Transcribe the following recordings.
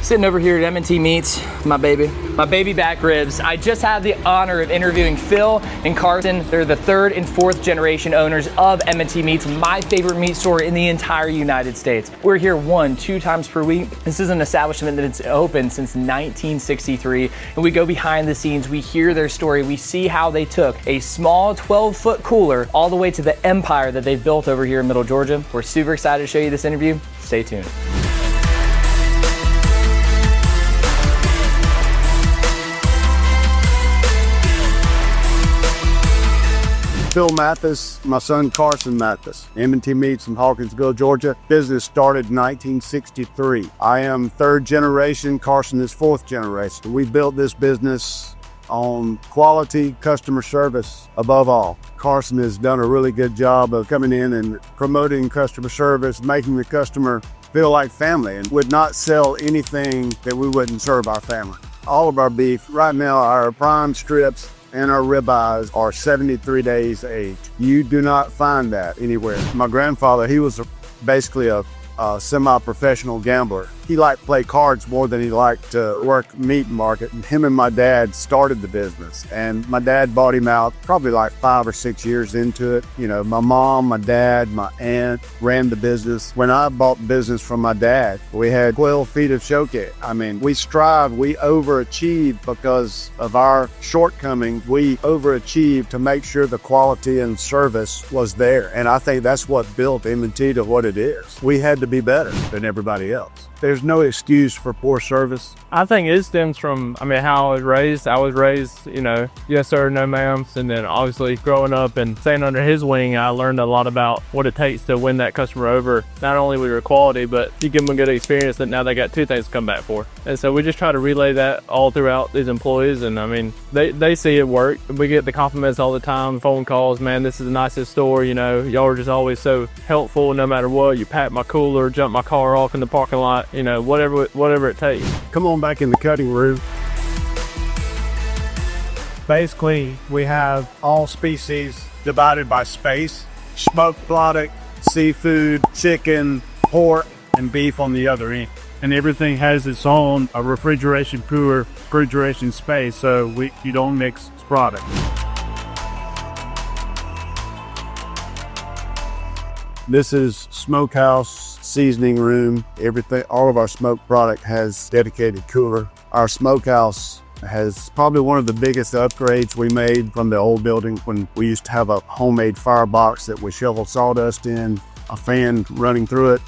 Sitting over here at M&T Meats, my baby back ribs. I just had the honor of interviewing Phil and Carson. They're the 3rd and 4th generation owners of M&T Meats, my favorite meat store in the entire United States. We're here 1-2 times per week. This is an establishment that's open since 1963, and we go behind the scenes, we hear their story, we see how they took a small 12-foot cooler all the way to the empire that they've built over here in Middle Georgia. We're super excited to show you this interview. Stay tuned. Phil Mathis, my son Carson Mathis, M&T Meats in Hawkinsville, Georgia. Business started in 1963. I am 3rd generation, Carson is 4th generation. We built this business on quality customer service above all. Carson has done a really good job of coming in and promoting customer service, making the customer feel like family, and would not sell anything that we wouldn't serve our family. All of our beef, right now our prime strips and our ribeyes are 73 days aged. You do not find that anywhere. My grandfather, he was basically a semi-professional gambler. He liked to play cards more than he liked to work meat market. And him and my dad started the business. And my dad bought him out probably like 5 or 6 years into it. You know, my mom, my dad, my aunt ran the business. When I bought the business from my dad, we had 12 feet of showcase. I mean, we overachieved because of our shortcomings. We overachieved to make sure the quality and service was there. And I think that's what built M&T to what it is. We had to be better than everybody else. There's no excuse for poor service. I think it stems from, how I was raised. I was raised, yes sir, no ma'ams. And then obviously growing up and staying under his wing, I learned a lot about what it takes to win that customer over. Not only with your quality, but you give them a good experience that now they got 2 things to come back for. And so we just try to relay that all throughout these employees. And they see it work. We get the compliments all the time, phone calls, man, this is the nicest store, y'all are just always so helpful no matter what. You pack my cooler, jump my car off in the parking lot, whatever it takes. Come on back in the cutting room. Basically, we have all species divided by space. Smoked product, seafood, chicken, pork, and beef on the other end. And everything has its own refrigeration cooler, refrigeration space, so you don't mix product. This is smokehouse seasoning room. Everything, all of our smoked product has dedicated cooler. Our smokehouse has probably one of the biggest upgrades we made from the old building when we used to have a homemade firebox that we shovel sawdust in, a fan running through it.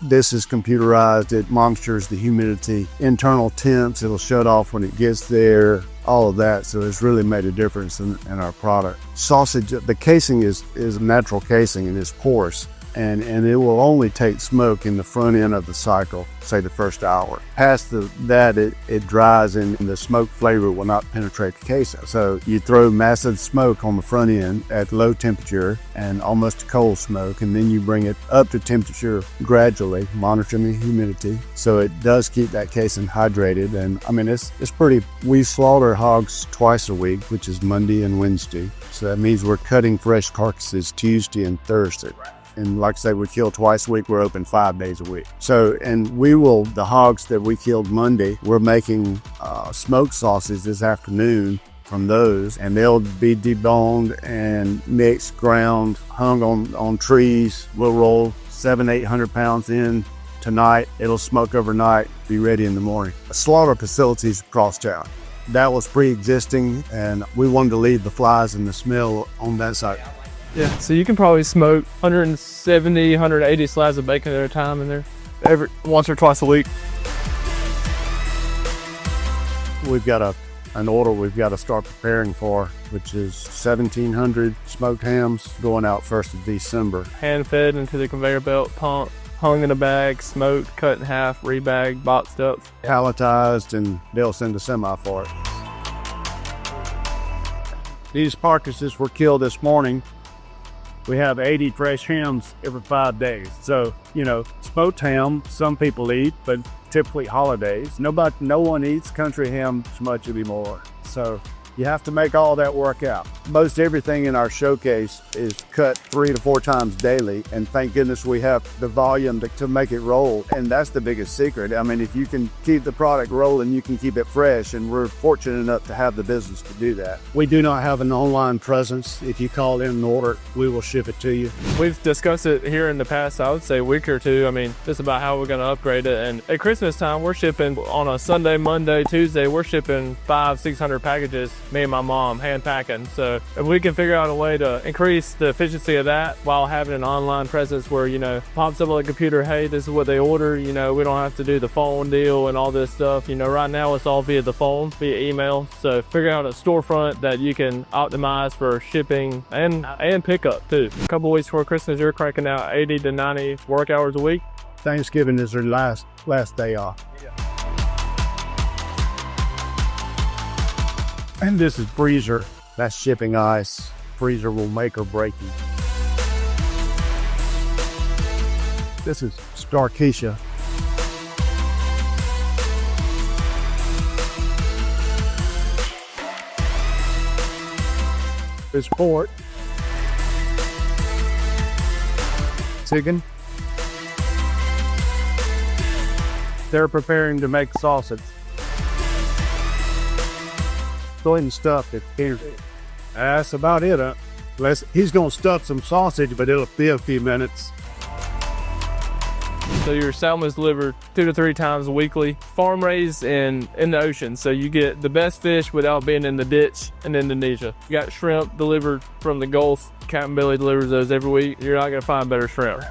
This is computerized. It monitors the humidity, internal temps. It'll shut off when it gets there, all of that. So it's really made a difference in our product. Sausage, the casing is natural casing and it's porous. And it will only take smoke in the front end of the cycle, say the first hour. Past that, it dries and the smoke flavor will not penetrate the casing. So you throw massive smoke on the front end at low temperature and almost cold smoke, and then you bring it up to temperature gradually, monitoring the humidity. So it does keep that casing hydrated. And it's pretty, we slaughter hogs twice a week, which is Monday and Wednesday. So that means we're cutting fresh carcasses Tuesday and Thursday. And like I say, we kill twice a week. We're open 5 days a week. So, and the hogs that we killed Monday, we're making smoked sausage this afternoon from those, and they'll be deboned and mixed, ground, hung on trees. We'll roll 700-800 pounds in tonight. It'll smoke overnight, be ready in the morning. Slaughter facilities across town. That was pre-existing, and we wanted to leave the flies and the smell on that side. Yeah, so you can probably smoke 170, 180 slabs of bacon at a time in there, once or twice a week. We've got an order we've got to start preparing for, which is 1,700 smoked hams going out 1st of December. Hand fed into the conveyor belt, pumped, hung in a bag, smoked, cut in half, rebagged, boxed up. Palletized, and they'll send a semi for it. These carcasses were killed this morning. We have 80 fresh hams every 5 days. So, smoked ham, some people eat, but typically holidays. No one eats country ham much anymore. So You have to make all that work out. Most everything in our showcase is cut 3 to 4 times daily, and thank goodness we have the volume to make it roll, and that's the biggest secret. I mean, if you can keep the product rolling, you can keep it fresh, and we're fortunate enough to have the business to do that. We do not have an online presence. If you call in an order, we will ship it to you. We've discussed it here in the past, I would say a week or two. I mean, just about how we're gonna upgrade it. And at Christmas time, we're shipping on a Sunday, Monday, Tuesday, we're shipping 500-600 packages, me and my mom, hand packing. So if we can figure out a way to increase the efficiency of that while having an online presence where, you know, pops up on the computer, hey, this is what they order, you know, we don't have to do the phone deal and all this stuff. You know, right now it's all via the phone, via email. So figure out a storefront that you can optimize for shipping and pickup too. A couple weeks before Christmas, you're cranking out 80 to 90 work hours a week. Thanksgiving is their last day off. Yeah. And this is freezer. That's shipping ice. Freezer will make or break you. This is Starkeisha. It's pork. Chicken. They're preparing to make sausage. Go ahead and stuff it here. That's about it. He's gonna stuff some sausage, but it'll be a few minutes. So your salmon is delivered 2 to 3 times weekly, farm raised in the ocean. So you get the best fish without being in the ditch in Indonesia. You got shrimp delivered from the Gulf. Captain Billy delivers those every week. You're not gonna find better shrimp.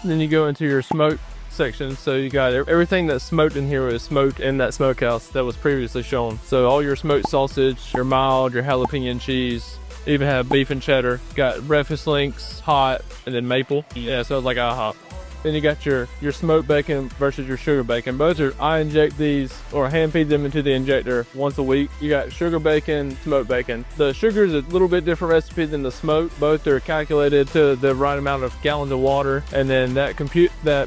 Then you go into your smoke section. So you got everything that's smoked in here is smoked in that smokehouse that was previously shown. So all your smoked sausage, your mild, your jalapeno cheese, even have beef and cheddar. Got breakfast links, hot, and then maple. Yeah, so it's like IHOP. Then you got your smoked bacon versus your sugar bacon. Both are, I inject these or hand feed them into the injector once a week. You got sugar bacon, smoked bacon. The sugar is a little bit different recipe than the smoked. Both are calculated to the right amount of gallons of water, and then that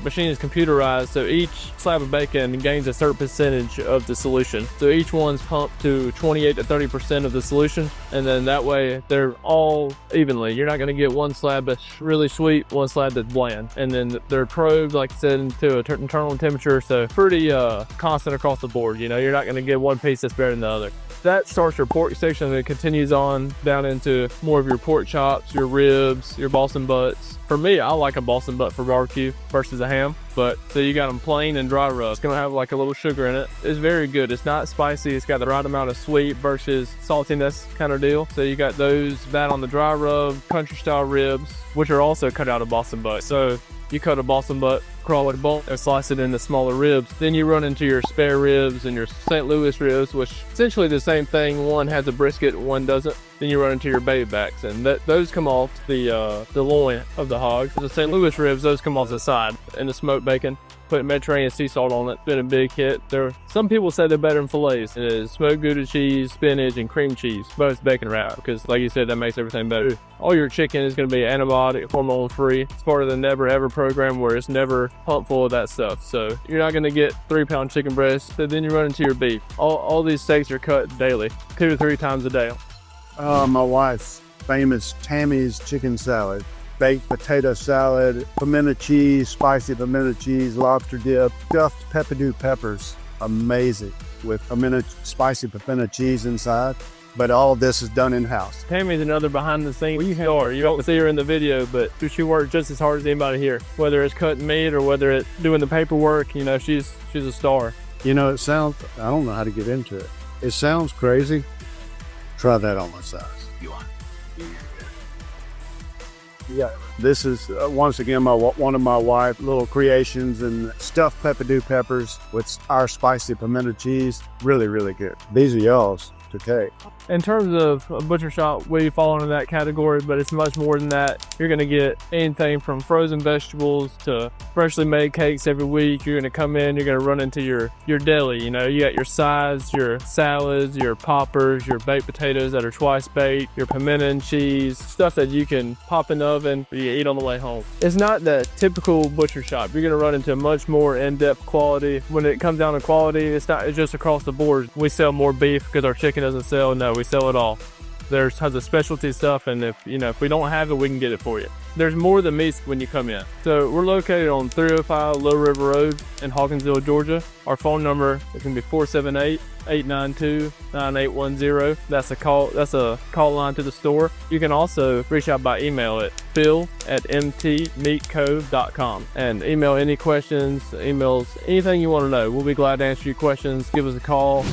machine is computerized. So each slab of bacon gains a certain percentage of the solution. So each one's pumped to 28 to 30% of the solution, and then that way they're all evenly. You're not going to get one slab that's really sweet, one slab that's bland, and then they're probed, like I said, into an internal temperature, so pretty constant across the board. You know, you're not going to get one piece that's better than the other. That starts your pork section, and it continues on down into more of your pork chops, your ribs, your Boston butts. For me, I like a Boston butt for barbecue versus a ham. But so you got them plain and dry rub. It's gonna have like a little sugar in it. It's very good. It's not spicy. It's got the right amount of sweet versus saltiness kind of deal. So you got that on the dry rub, country style ribs, which are also cut out of Boston butt. So you cut a Boston butt, crawl with a bone, and slice it into smaller ribs. Then you run into your spare ribs and your St. Louis ribs, which essentially the same thing. One has a brisket, one doesn't. Then you run into your baby backs, and those come off the loin of the hog. The St. Louis ribs, those come off the side. And the smoked bacon, put Mediterranean sea salt on it. Been a big hit. Some people say they're better than fillets. It is smoked Gouda cheese, spinach, and cream cheese, both bacon wrap, because like you said, that makes everything better. All your chicken is going to be antibiotic, hormone free. It's part of the Never Ever program, where it's never pumped full of that stuff. So you're not going to get 3-pound chicken breasts. So then you run into your beef. All these steaks are cut daily, 2 to 3 times a day. My wife's famous Tammy's chicken salad, baked potato salad, pimento cheese, spicy pimento cheese, lobster dip, stuffed pepperdew peppers, amazing, with spicy pimento cheese inside. But all of this is done in-house. Tammy's another behind-the-scenes star. You don't see her in the video, but she works just as hard as anybody here. Whether it's cutting meat or whether it's doing the paperwork, you know, she's a star. You know, I don't know how to get into it. It sounds crazy. Try that on my size. You want? Yeah. This is once again one of my wife's little creations, and stuffed pepperdew peppers with our spicy pimento cheese. Really, really good. These are y'all's to take. In terms of a butcher shop, we fall into that category, but it's much more than that. You're gonna get anything from frozen vegetables to freshly made cakes every week. You're gonna come in, you're gonna run into your deli. You know, you got your sides, your salads, your poppers, your baked potatoes that are twice baked, your pimento and cheese, stuff that you can pop in the oven or you eat on the way home. It's not the typical butcher shop. You're gonna run into much more in-depth quality. When it comes down to quality, it's just across the board. We sell more beef because our chicken doesn't sell. No, we sell it all. There's tons of specialty stuff, and if we don't have it, we can get it for you. There's more than meats when you come in. So we're located on 305 Low River Road in Hawkinsville, Georgia. Our phone number is gonna be 478-892-9810. That's a call line to the store. You can also reach out by email at phil@mtmeatco.com and email any questions, emails, anything you want to know. We'll be glad to answer your questions. Give us a call.